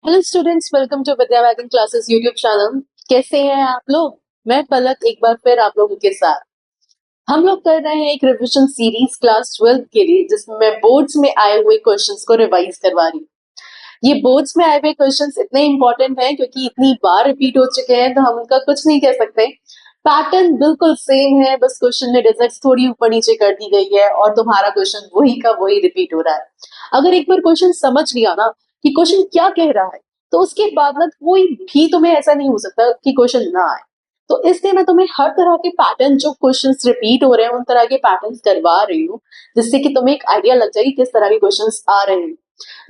Hello students, welcome to Vidya wagon classes YouTube channel. कैसे हैं आप लोग? मैं पलक एक बार फिर आप लोगों के साथ। हम लोग कर रहे हैं एक रिवीजन सीरीज क्लास 12 के लिए, जिसमें मैं बोर्ड्स में आए हुए क्वेश्चंस को रिवाइज करवा रही हूँ। ये बोर्ड्स में आए हुए क्वेश्चंस इतने इंपॉर्टेंट हैं क्योंकि इतनी बार रिपीट हो चुके हैं, तो हम उनका कुछ नहीं कह सकते। पैटर्न बिल्कुल सेम है, बस क्वेश्चन में डिजिट्स थोड़ी ऊपर नीचे कर दी गई है और तुम्हारा क्वेश्चन वही का वही रिपीट हो रहा है। अगर एक बार क्वेश्चन समझ लिया ना कि क्वेश्चन क्या कह रहा है, तो उसके बाद ना कोई भी तुम्हें ऐसा नहीं हो सकता कि क्वेश्चन ना आए। तो इसलिए मैं तुम्हें हर तरह के पैटर्न, जो क्वेश्चंस रिपीट हो रहे हैं, उन तरह के पैटर्न्स करवा रही हूँ, जिससे कि तुम्हें एक आइडिया लग जाए कि किस तरह के क्वेश्चंस आ रहे हैं।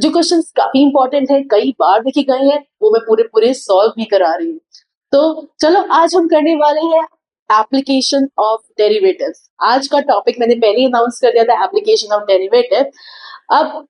जो क्वेश्चंस काफी इंपॉर्टेंट है, कई बार देखे गए हैं, वो मैं पूरे पूरे सॉल्व भी करा रही हूँ। तो चलो, आज हम करने वाले हैं एप्लीकेशन ऑफ डेरिवेटिव्स। आज का टॉपिक मैंने पहले ही अनाउंस कर दिया था, एप्लीकेशन ऑफ डेरिवेटिव। अब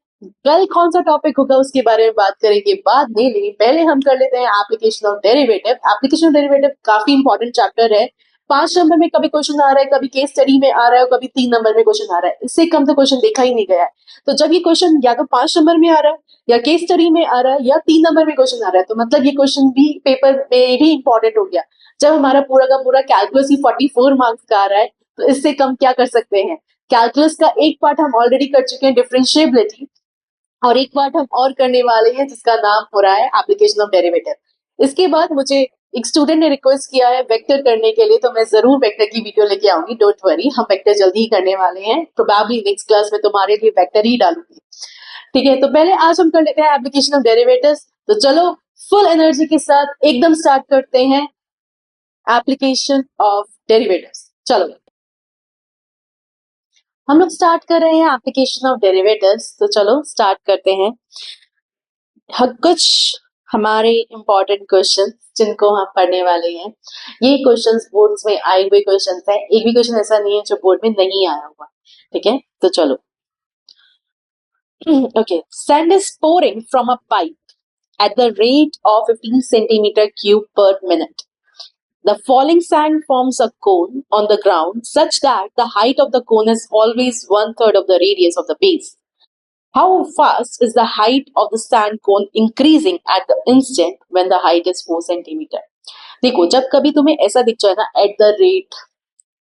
कल कौन सा टॉपिक होगा उसके बारे में बात करेंगे बाद में, लेकिन पहले हम कर लेते हैं application of derivative. Application of derivative काफी इंपॉर्टेंट चैप्टर है। 5 नंबर में कभी क्वेश्चन आ रहा है, कभी केस स्टडी में आ रहा है, कभी 3 नंबर में क्वेश्चन आ रहा है। इससे कम तो क्वेश्चन देखा ही नहीं गया है। तो जब ये क्वेश्चन या तो 5 नंबर में आ रहा है, या केस स्टडी में आ रहा है, या 3 नंबर में क्वेश्चन आ रहा है, तो मतलब ये क्वेश्चन भी पेपर में भी इंपॉर्टेंट हो गया। जब हमारा पूरा का पूरा कैलकुलस ही 44 मार्क्स का आ रहा है, तो इससे कम क्या कर सकते हैं। कैलकुलस का एक पार्ट हम ऑलरेडी कर चुके हैं, डिफरेंशिएबिलिटी, और एक पार्ट हम और करने वाले हैं जिसका नाम हो रहा है एप्लीकेशन ऑफ डेरिवेटिव। इसके बाद मुझे एक स्टूडेंट ने रिक्वेस्ट किया है वेक्टर करने के लिए, तो मैं जरूर वेक्टर की वीडियो लेके आऊंगी। डोंट वरी, हम वेक्टर जल्दी ही करने वाले हैं। प्रोबेबली नेक्स्ट क्लास में तुम्हारे लिए वेक्टर ही डालूंगी। ठीक है, तो पहले आज हम कर लेते हैं एप्लीकेशन ऑफ डेरिवेटिव्स। तो चलो, फुल एनर्जी के साथ एकदम स्टार्ट करते हैं एप्लीकेशन ऑफ डेरिवेटिव्स। चलो, हम लोग स्टार्ट कर रहे हैं एप्लीकेशन ऑफ डेरिवेटिव्स। तो चलो स्टार्ट करते हैं। कुछ हमारे इंपॉर्टेंट क्वेश्चन जिनको हम पढ़ने वाले हैं। ये क्वेश्चंस बोर्ड्स में आए हुए क्वेश्चंस हैं, एक भी क्वेश्चन ऐसा नहीं है जो बोर्ड में नहीं आया हुआ। ठीक है, तो चलो। Okay, sand is pouring from a pipe at the rate of 15 centimeter cube per minute. The falling sand forms a cone on the ground such that the height of the cone is always 1/3 of the radius of the base. How fast is the height of the sand cone increasing at the instant when the height is 4 centimeter? देखो, जब कभी तुम्हें ऐसा दिख जाए ना, at the rate,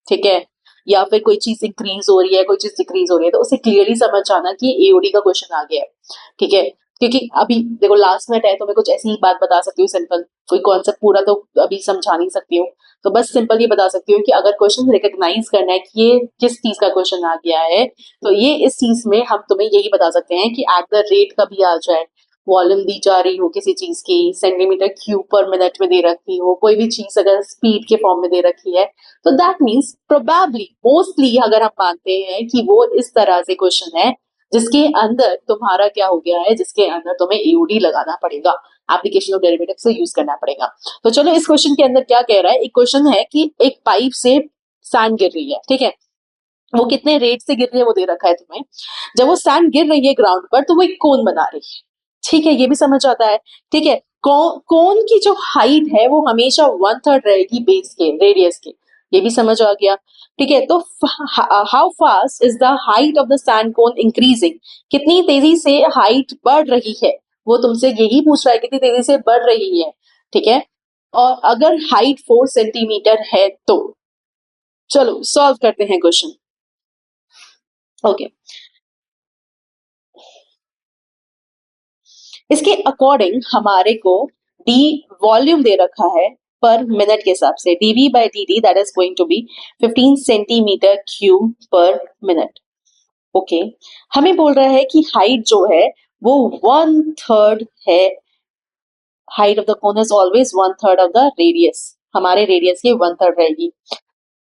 ठीक है, या फिर कोई चीज इंक्रीज हो रही है, कोई चीज डिक्रीज हो रही है, तो उसे क्लियरली समझ जाना कि एओडी का क्वेश्चन आ गया है। ठीक है, क्योंकि अभी देखो लास्ट मिनट है, तो मैं कुछ ऐसी ही बात बता सकती हूँ सिंपल, कोई कॉन्सेप्ट पूरा तो अभी समझा नहीं सकती हूँ। तो बस सिंपल ये बता सकती हूँ कि अगर क्वेश्चन रिकॉग्नाइज करना है कि ये किस चीज का क्वेश्चन आ गया है, तो ये इस चीज में हम तुम्हें यही बता सकते हैं कि एट द रेट कभी आ जाए, वॉल्यूम दी जा रही हो किसी चीज की, सेंटीमीटर क्यूब पर मिनट में दे रखी हो, कोई भी चीज अगर स्पीड के फॉर्म में दे रखी है, तो दैट मीन्स प्रोबेबली, मोस्टली अगर हम मानते हैं कि वो इस तरह से क्वेश्चन है जिसके अंदर तुम्हारा क्या हो गया है, जिसके अंदर तुम्हें एओडी लगाना पड़ेगा, एप्लीकेशन ऑफ डेरिवेटिव से यूज करना पड़ेगा। तो चलो, इस क्वेश्चन के अंदर क्या कह रहा है। एक क्वेश्चन है कि एक पाइप से सैंड गिर रही है। ठीक है, वो कितने रेट से गिर रही है वो दे रखा है तुम्हें। जब वो सैंड गिर रही है ग्राउंड पर, तो वो एक कोन बना रही है। ठीक है, ये भी समझ आता है। ठीक है, कोन की जो हाइट है वो हमेशा 1/3 रहेगी बेस के, रेडियस के। ये भी समझ आ गया। ठीक है, तो how fast is the height of the sand cone increasing, कितनी तेजी से हाइट बढ़ रही है, वो तुमसे यही पूछ रहा है, कितनी तेजी से बढ़ रही है। ठीक है, और अगर हाइट 4 सेंटीमीटर है तो चलो सॉल्व करते हैं क्वेश्चन। ओके, इसके अकॉर्डिंग हमारे को डी वॉल्यूम दे रखा है पर मिनट के हिसाब से, dv by dt that is going to be 15 centimetre cube पर मिनट। ओके, हमें बोल रहा है कि हाइट जो है वो 1/3 है। Height of the cone is always 1/3 of the radius, हमारे रेडियस की 1/3 रहेगी।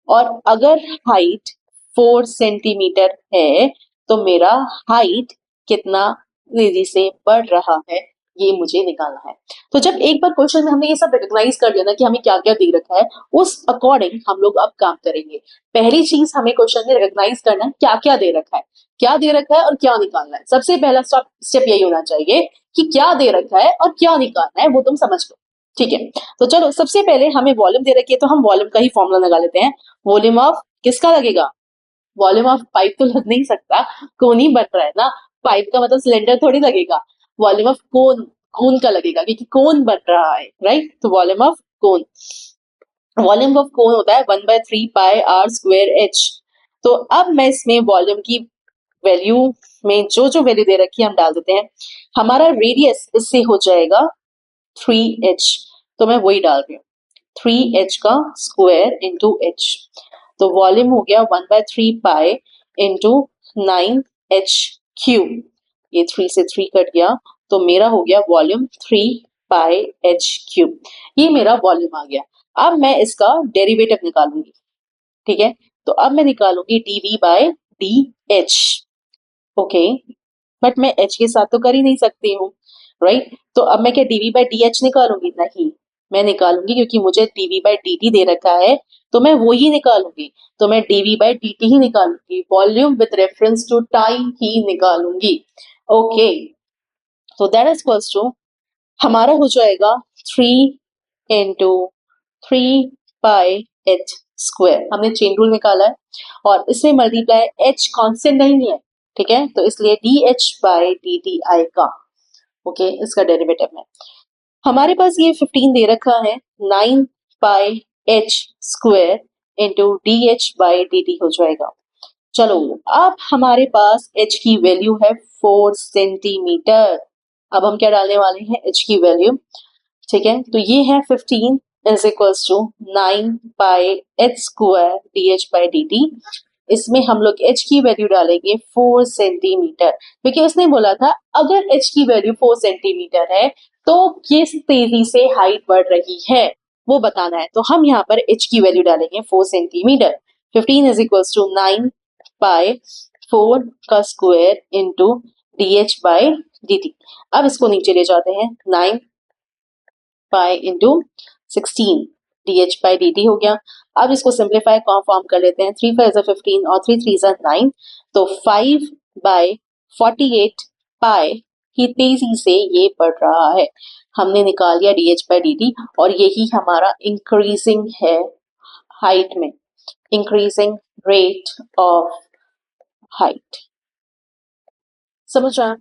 और अगर हाइट 4 सेंटीमीटर है, तो मेरा हाइट कितना तेजी से बढ़ रहा है, ये मुझे निकालना है। तो जब एक बार क्वेश्चन में हमने ये सब रिकॉग्नाइज कर लिया ना कि हमें क्या क्या दे रखा है, उस अकॉर्डिंग हम लोग अब काम करेंगे। पहली चीज हमें क्वेश्चन में रिकॉग्नाइज करना है क्या क्या दे रखा है, क्या दे रखा है और क्या निकालना है। सबसे पहला स्टेप यही होना चाहिए कि क्या दे रखा है और क्या निकालना है, वो तुम समझ लो। ठीक है, तो चलो, सबसे पहले हमें वॉल्यूम दे रखी है, तो हम वॉल्यूम का ही फॉर्मूला लगा लेते हैं। वॉल्यूम ऑफ किसका लगेगा, वॉल्यूम ऑफ पाइप तो लग नहीं सकता, कोन ही बन रहा है ना, पाइप का मतलब सिलेंडर थोड़ी लगेगा। वॉल्यूम ऑफ कोन, कोन का लगेगा क्योंकि कोन बन रहा है, राइट। तो volume of cone, volume of cone होता है 1/3πr²h। तो अब मैं इसमें वॉल्यूम की वैल्यू में जो जो वैल्यू दे रखी है हम डाल देते हैं। हमारा रेडियस इससे हो जाएगा 3h, तो मैं वही डाल रही हूँ 3h का स्क्वायर इंटू h। तो वॉल्यूम हो गया 1/3π इंटू 9h³। ये 3 से 3 कट गया, तो मेरा हो गया वॉल्यूम 3πh³। ये मेरा वॉल्यूम आ गया। अब मैं इसका डेरिवेटिव निकालूंगी, ठीक है। तो अब मैं निकालूंगी dv/dh, ओके। बट मैं h के साथ तो कर ही नहीं सकती हूँ, राइट। तो अब मैं क्या dv/dh निकालूंगी? नहीं, मैं निकालूंगी क्योंकि मुझे dv/dt दे रखा है, तो मैं वो ही निकालूंगी। तो मैं dv/dt ही निकालूंगी, volume with reference to time ही निकालूंगी, ओके। तो दैट इज इक्वल्स टू हमारा हो जाएगा 3 इंटू 3πh²। हमने चेन रूल निकाला है और इसमें मल्टीप्लाई h कांस्टेंट नहीं है, ठीक है, तो इसलिए dh/dt आएगा, ओके। इसका डेरिवेटिव में हमारे पास ये 15 दे रखा है, 9πh² इंटू dh/dt हो जाएगा। चलो अब हमारे पास h की वैल्यू है 4 सेंटीमीटर। अब हम क्या डालने वाले हैं? h की वैल्यू, ठीक है। तो ये है 15 is equals to 9πh² dh/dt। इसमें हम लोग h की वैल्यू डालेंगे 4 सेंटीमीटर, क्योंकि उसने बोला था अगर h की वैल्यू 4 सेंटीमीटर है तो किस तेजी से हाइट बढ़ रही है वो बताना है। तो हम यहाँ पर h की वैल्यू डालेंगे 4 सेंटीमीटर। 15 इज इक्वल्स टू 9π4 का स्क्वायर इंटू dh/dt। अब इसको नीचे ले जाते हैं, 9π इंटू 16 dh/dt हो गया। अब इसको सिंप्लीफाई फॉर्म कर लेते हैं, 3 5 15 और 3 3 9, तो 5/48 पाई की तेजी से ये बढ़ रहा है। हमने निकाल लिया dh/dt और यही हमारा इंक्रीजिंग है हाइट में, इंक्रीजिंग रेट ऑफ हाइट। समझ रहा?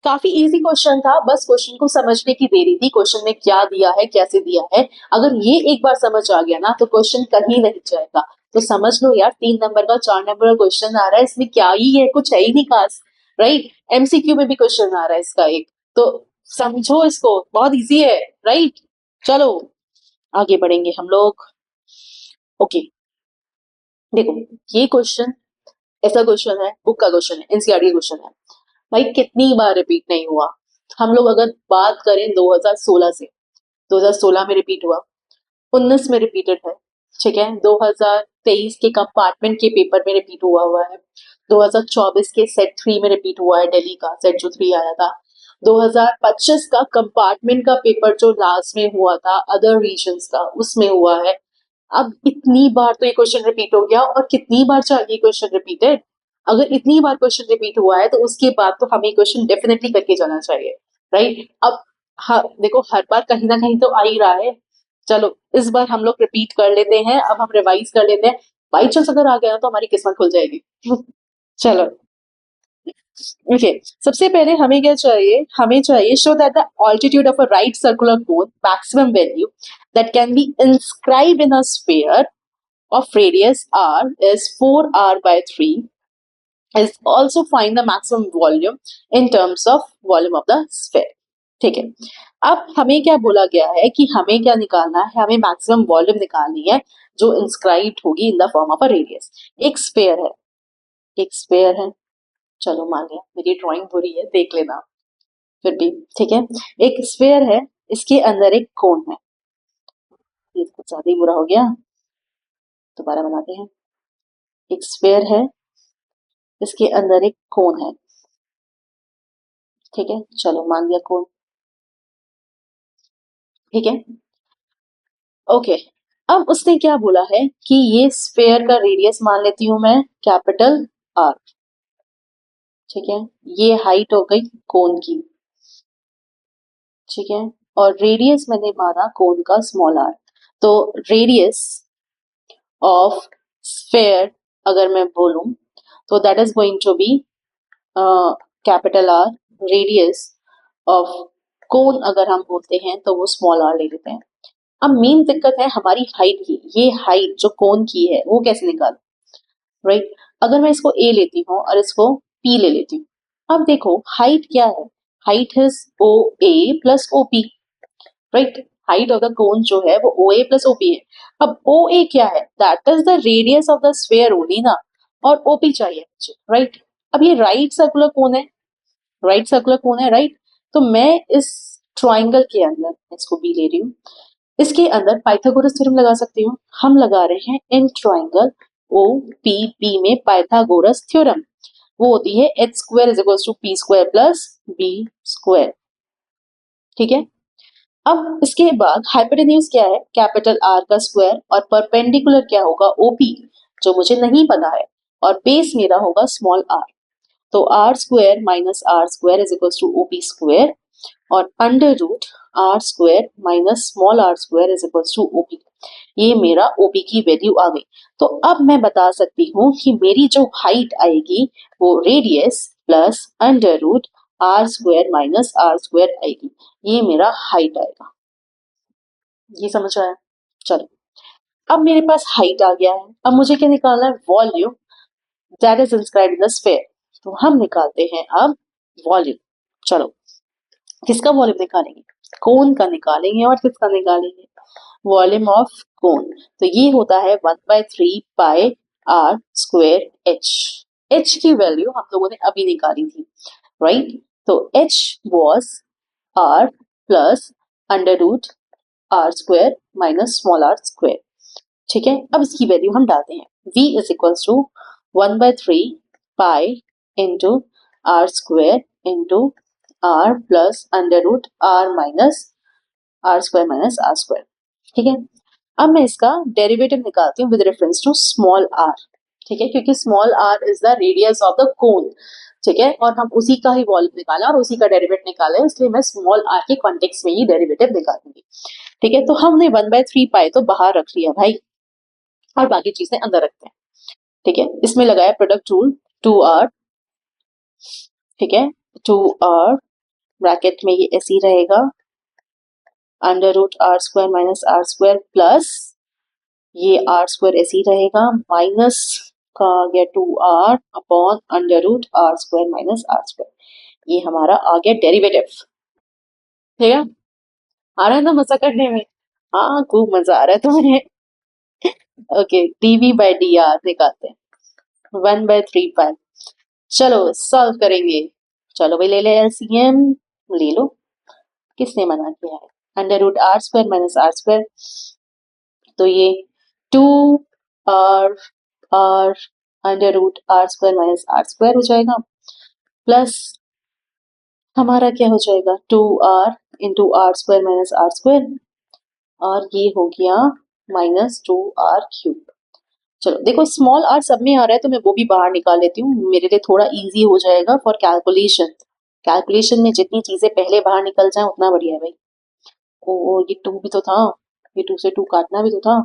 काफी इजी क्वेश्चन था, बस क्वेश्चन को समझने की देरी थी। क्वेश्चन में क्या दिया है, कैसे दिया है, अगर ये एक बार समझ आ गया ना तो क्वेश्चन कहीं नहीं जाएगा। तो समझ लो यार, 3 नंबर का 4 नंबर का क्वेश्चन आ रहा है, इसमें क्या ही है, कुछ है ही नहीं खास, राइट। एमसीक्यू में भी क्वेश्चन आ रहा है इसका एक, तो समझो इसको, बहुत इजी है, राइट। चलो आगे बढ़ेंगे हम लोग, ओके। देखो ये क्वेश्चन ऐसा क्वेश्चन है, बुक का क्वेश्चन है, एनसीईआरटी क्वेश्चन है। भाई कितनी बार रिपीट नहीं हुआ। हम लोग अगर बात करें 2016 से, 2016 में रिपीट हुआ, 19 में रिपीटेड है, ठीक है, 2023 के कंपार्टमेंट के पेपर में रिपीट हुआ है, 2024 के सेट 3 में रिपीट हुआ है, दिल्ली का सेट जो 3 आया था, 2025 का कंपार्टमेंट का पेपर जो लास्ट में हुआ था अदर रीजन्स का, उसमें हुआ है। अब इतनी बार तो ये क्वेश्चन रिपीट हो गया, और कितनी बार चाहिए क्वेश्चन रिपीटेड? अगर इतनी बार क्वेश्चन रिपीट हुआ है तो उसके बाद तो हमें क्वेश्चन डेफिनेटली करके जाना चाहिए, राइट। अब देखो हर बार कहीं ना कहीं तो आ ही रहा है। चलो इस बार हम लोग रिपीट कर लेते हैं, अब हम रिवाइज कर लेते हैं, बाई चांस अगर आ गया तो हमारी किस्मत खुल जाएगी। चलो ओके, सबसे पहले हमें क्या चाहिए? हमें चाहिए show that the altitude of a right circular cone maximum value that can be inscribed in a sphere of radius r is 4r/3 is also find the maximum volume in terms of volume of the sphere, ठीक है। अब हमें क्या बोला गया है कि हमें क्या निकालना है? हमें मैक्सिमम वॉल्यूम निकालनी है जो इंस्क्राइब्ड होगी in the form of a radius. एक स्फीयर है, एक स्फीयर है, चलो मान लिया, मेरी ड्राइंग बुरी है देख लेना, फिर भी ठीक है। एक स्फीयर है, इसके अंदर एक कोन है, ये कुछ ज्यादा ही बुरा हो गया, दोबारा बनाते हैं। एक स्फीयर है, इसके अंदर एक कोन है, ठीक है, चलो मान लिया कोन, ठीक है, ओके। अब उसने क्या बोला है कि ये स्फीयर का रेडियस मान लेती हूं मैं कैपिटल आर, ठीक है, ये हाइट हो गई कोन की, ठीक है, और रेडियस मैंने माना कोन का स्मॉल आर। तो रेडियस ऑफ स्फीयर अगर मैं बोलूं तो that is going to be capital R, radius of cone अगर हम बोलते हैं तो वो स्मॉल आर ले लेते हैं। अब मेन दिक्कत है हमारी हाइट की, ये हाइट जो कोन की है वो कैसे निकालूं, राइट। अगर मैं इसको ए लेती हूँ और इसको पी ले लेती हूँ, अब देखो हाइट क्या है, height is O A plus O P, right. Height of the cone जो है वो ओ ए प्लस ओ पी है। अब ओ ए क्या है, that is the radius of the sphere only ना, और ओ पी चाहिए मुझे, राइट। अब ये राइट सर्कुलर कोन है, राइट सर्कुलर कोन है, राइट। तो मैं इस ट्राइंगल के अंदर इसको बी ले रही हूँ, इसके अंदर पाइथागोरस थ्योरम लगा सकती हूँ। हम लगा रहे हैं इन ट्राइंगल ओ पी पी में पाइथागोरस थ्योरम, वो होती है H square is equal to P square plus B square, ठीक है। अब इसके बाद हाइपोटेन्यूज क्या है, कैपिटल आर का स्क्वायर, और परपेंडिकुलर क्या होगा, ओपी, जो मुझे नहीं पता है, और बेस मेरा होगा स्मॉल आर। तो R square minus R square is equal to OP square, और under root R square minus small R square is equal to OP. ये मेरा ओपी की वैल्यू आ गई। तो अब मैं बता सकती हूँ कि मेरी जो हाइट आएगी वो radius plus under root R square minus R square आएगी, ये मेरा हाइट आएगा। ये समझ आया? चलो, अब मेरे पास हाइट आ गया है, अब मुझे क्या निकालना है, volume that is inscribed in the sphere. तो हम निकालते हैं अब वॉल्यूम। चलो, किसका वॉल्यूम निकालेंगे, कोन का निकालेंगे, और किसका निकालेंगे, वॉल्यूम ऑफ कोन। तो ये होता है 1/3 pi R square H. H की वैल्यू हम लोगों ने अभी निकाली थी, राइट। तो H was R plus under root R square minus small R square, ठीक है। अब इसकी वैल्यू हम डालते हैं, v is equal to 1/3 pi into R square into R plus under root R minus R square minus R square, ठीक है। अब मैं इसका डेरिवेटिव निकालती हूँ with reference to small R, ठीक है, क्योंकि small R is the radius of the cone, ठीक है, और हम उसी का ही वॉल्यूम निकाला और उसी का डेरिवेटिव निकाला है, इसलिए मैं स्मॉल आर के कॉन्टेक्स्ट में ही डेरिवेटिव निकालूंगी, ठीक है। तो हमने 1/3 पाई तो बाहर रख लिया भाई, और बाकी चीजें अंदर रखते हैं, ठीक है। इसमें लगाया प्रोडक्ट रूल 2r, ठीक है, 2r ब्रैकेट में ये ऐसे ही रहेगा, under root R square minus R square plus ये आर स्क्वायर ऐसे ही रहेगा, माइनस का आ गया 2r upon under root R square minus R square, ये हमारा आ गया डेरिवेटिव, ठीक है। आ रहा है ना मजा करने में, हाँ खूब मजा आ रहा है तुम्हें। Okay, DV by D R निकालते हैं, 1/3 पाई। चलो सॉल्व करेंगे, चलो भाई ले ले एलसीएम, ले लो, किसने मना किया है, under root R square minus R square, तो ये 2r r under root R square minus R square हो जाएगा, प्लस हमारा क्या हो जाएगा 2r into R square minus R square, और ये हो गया माइनस 2r क्यूब। चलो देखो स्मॉल आर सब में आ रहा है तो मैं वो भी बाहर निकाल लेती हूँ, मेरे लिए थोड़ा इजी हो जाएगा फॉर कैलकुलेशन। कैलकुलेशन में जितनी चीजें पहले बाहर निकल जाए उतना बढ़िया है भाई। ओ ये 2 भी तो था, ये 2 से 2 काटना भी तो था।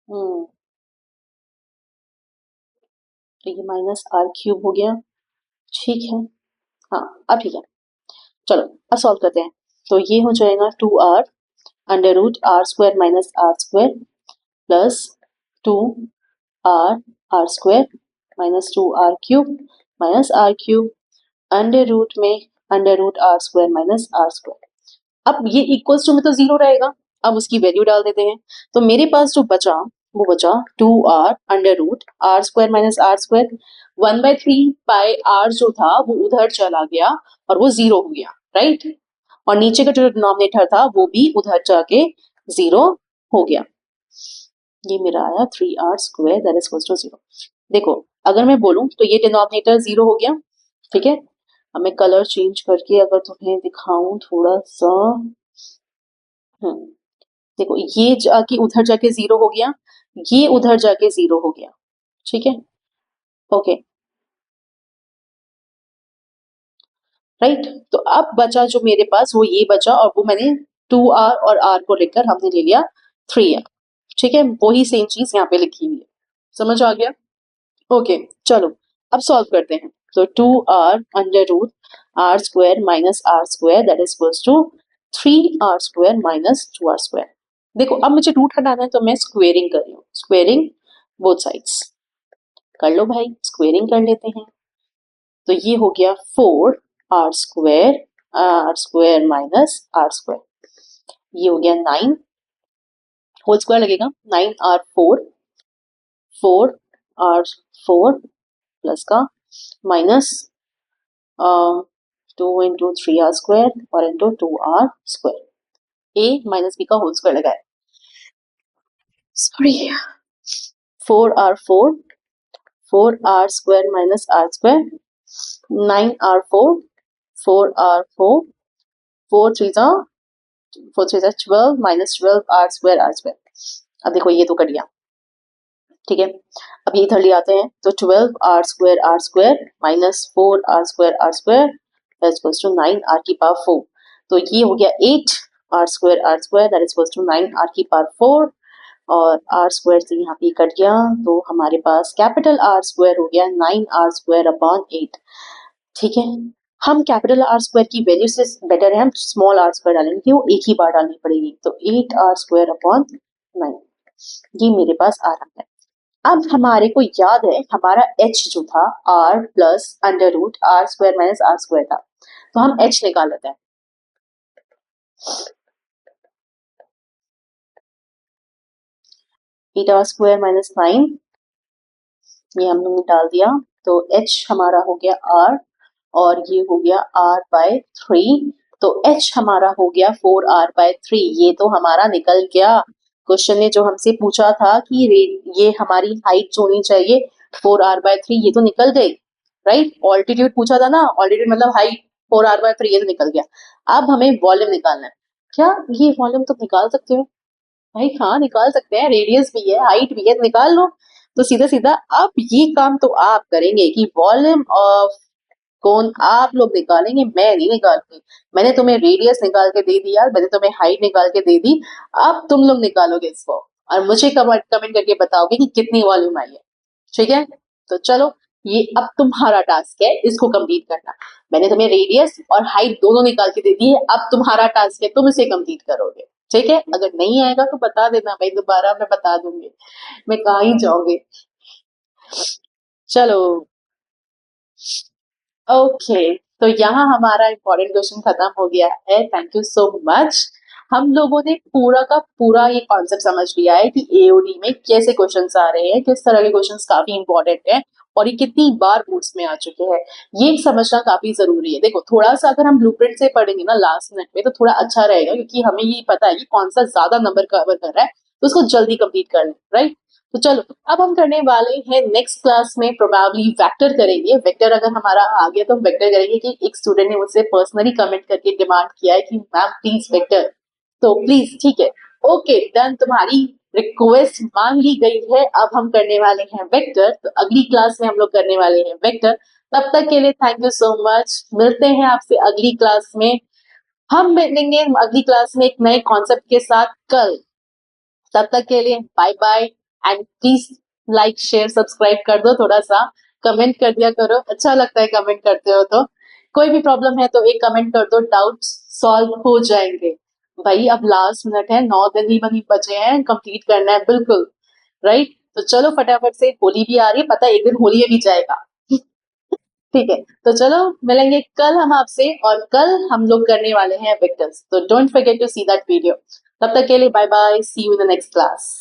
हम्म, तो ये माइनस आर क्यूब हो गया, ठीक है। हाँ अब ठीक है, चलो अब सॉल्व करते हैं। तो ये हो जाएगा 2r under root R square minus R square plus 2r R square minus 2r cube minus R cube under root में under root R square minus R square. अब ये इक्वल्स टू में तो जीरो रहेगा, अब उसकी वैल्यू डाल देते हैं। तो मेरे पास जो बचा वो बचा 2r under root R square minus R square, 1/3 pi R जो था वो उधर चला गया और वो जीरो हो गया, राइट। और नीचे का जो डिनोमिनेटर था वो भी उधर जाके जीरो हो गया, ये मेरा आया 3r square that is equals to zero. देखो अगर मैं बोलूं तो ये डिनोमिनेटर जीरो हो गया, ठीक है। अब मैं कलर चेंज करके अगर तुम्हें दिखाऊं थोड़ा सा, देखो ये जाके उधर जाके जीरो हो गया, ये उधर जाके जीरो हो गया, ठीक है, ओके, राइट। तो अब बचा जो मेरे पास वो ये बचा, और वो मैंने 2r और r को लेकर हमने ले लिया 3r, ठीक है। वही सेम चीज यहाँ पे लिखी हुई है, समझ आ गया, ओके। चलो अब सॉल्व करते हैं। तो 2r under root r square minus r square that is equals to 3r square minus 2r square. देखो अब मुझे रूट हटाना है तो मैं स्क्वेयरिंग कर रही हूँ, स्क्वेयरिंग बोथ साइड्स कर लो भाई, स्क्वेयरिंग कर लेते हैं। तो ये हो गया 4r square minus r square, ये हो गया 9 होल स्क्वायर लगेगा 9r4 4r4 प्लस का माइनस 2 इंटू 3r स्क्वायर और into 2r square, a minus b का होल स्क्वायर लगाए, sorry 4r4 4r square minus r square 9r4 4r4 4 3 12 minus 12r square. अब देखो ये तो कट गया, ठीक है। अब ये इधर ले आते हैं तो 12r square minus 4r square equals to 9r की पावर 4। तो ये हो गया 8r square that is equals to 9r की पावर 4 और r स्क्वायर से यहाँ पे कट गया तो हमारे पास कैपिटल R स्क्वायर हो गया 9r स्क्वायर अपॉन 8, ठीक है। हम कैपिटल R स्क्वायर की वैल्यू से बेटर है हम स्मॉल r स्क्वायर डालेंगे, वो एक ही बार डालनी पड़ेगी, तो 8r स्क्वायर अपॉन 9 ये मेरे पास आ रहा है। अब हमारे को याद है हमारा h जो था r plus under root r square minus r square था, तो हम h निकाल लेते हैं। 8r स्क्वायर माइनस 9 ये हम लोग ने डाल दिया, तो h हमारा हो गया r और ये हो गया r बाय 3, तो h हमारा हो गया 4r बाय 3, ये तो हमारा निकल गया। क्वेश्चन ने जो हमसे पूछा था कि ये हमारी हाइट जो होनी चाहिए 4r बाय 3, ये तो निकल गई, राइट। ऑल्टीट्यूड पूछा था ना, ऑल्टीट्यूड मतलब हाइट 4r बाय 3, ये तो निकल गया। अब हमें वॉल्यूम निकालना है। क्या ये वॉल्यूम तो निकाल सकते हो भाई? हाँ निकाल सकते हैं, रेडियस भी है हाइट भी है, निकाल लो। तो सीधा सीधा अब ये काम तो आप करेंगे कि वॉल्यूम ऑफ कौन आप लोग निकालेंगे, मैं नहीं निकालूंगी। मैंने तुम्हें रेडियस निकाल के दे दिया, मैंने तुम्हें हाइट निकाल के दे दी, अब तुम लोग निकालोगे इसको और मुझे कमेंट करके बताओगे कि कितनी वॉल्यूम आई है, ठीक है। तो चलो ये अब तुम्हारा टास्क है इसको कंप्लीट करना। मैंने तुम्हें रेडियस और हाइट दोनों निकाल के दे दी है, अब तुम्हारा टास्क है तुम इसे कंप्लीट करोगे, ठीक है। अगर नहीं आएगा तो बता देना भाई, दोबारा मैं बता दूंगी, मैं कहाँ ही जाऊंगी। चलो ओके, तो यहाँ हमारा इम्पोर्टेंट क्वेश्चन खत्म हो गया है। Thank you so much. हम लोगों ने पूरा का पूरा ये कॉन्सेप्ट समझ लिया है कि एओडी में कैसे क्वेश्चंस आ रहे हैं, किस तरह के क्वेश्चंस काफी इंपॉर्टेंट है और ये कितनी बार बोर्ड्स में आ चुके हैं, ये समझना काफी जरूरी है। देखो थोड़ा सा अगर हम ब्लूप्रिंट से पढ़ेंगे ना लास्ट मिनट में तो थोड़ा अच्छा रहेगा, क्योंकि हमें ये पता है कि कौन सा ज्यादा नंबर कवर कर रहा है, तो उसको जल्दी कंप्लीट कर लें, राइट। तो चलो अब हम करने वाले हैं नेक्स्ट क्लास में प्रोबेबली वेक्टर करेंगे। वेक्टर अगर हमारा आ गया तो हम वेक्टर करेंगे कि एक स्टूडेंट ने मुझसे पर्सनली कमेंट करके डिमांड किया है कि मैम प्लीज वेक्टर, तो प्लीज ठीक है, ओके डन, तुम्हारी रिक्वेस्ट मान ली गई है। अब हम करने वाले हैं वेक्टर, तो अगली क्लास में हम लोग करने वाले हैं वेक्टर। तब तक के लिए थैंक यू सो मच, मिलते हैं आपसे अगली क्लास में। हम मिलेंगे अगली क्लास में एक नए कॉन्सेप्ट के साथ कल। तब तक के लिए bye bye and please like share subscribe कर दो, थोड़ा सा कमेंट कर दिया करो, अच्छा लगता है कमेंट करते हो। तो कोई भी प्रॉब्लम है तो एक कमेंट कर दो, डाउट्स सॉल्व हो जाएंगे। भाई अब लास्ट मिनट है, 9 दिन ही बनी बचे हैं, कंप्लीट करना है बिल्कुल, राइट। तो चलो फटाफट से, होली भी आ रही है, पता है एक दिन होली भी जाएगा ठीक है। तो चलो मिलेंगे कल हम आपसे, और कल हम लोग करने वाले हैं वेक्टर्स, तो don't forget to see that video. तब तक के लिए bye bye, see you in the next class.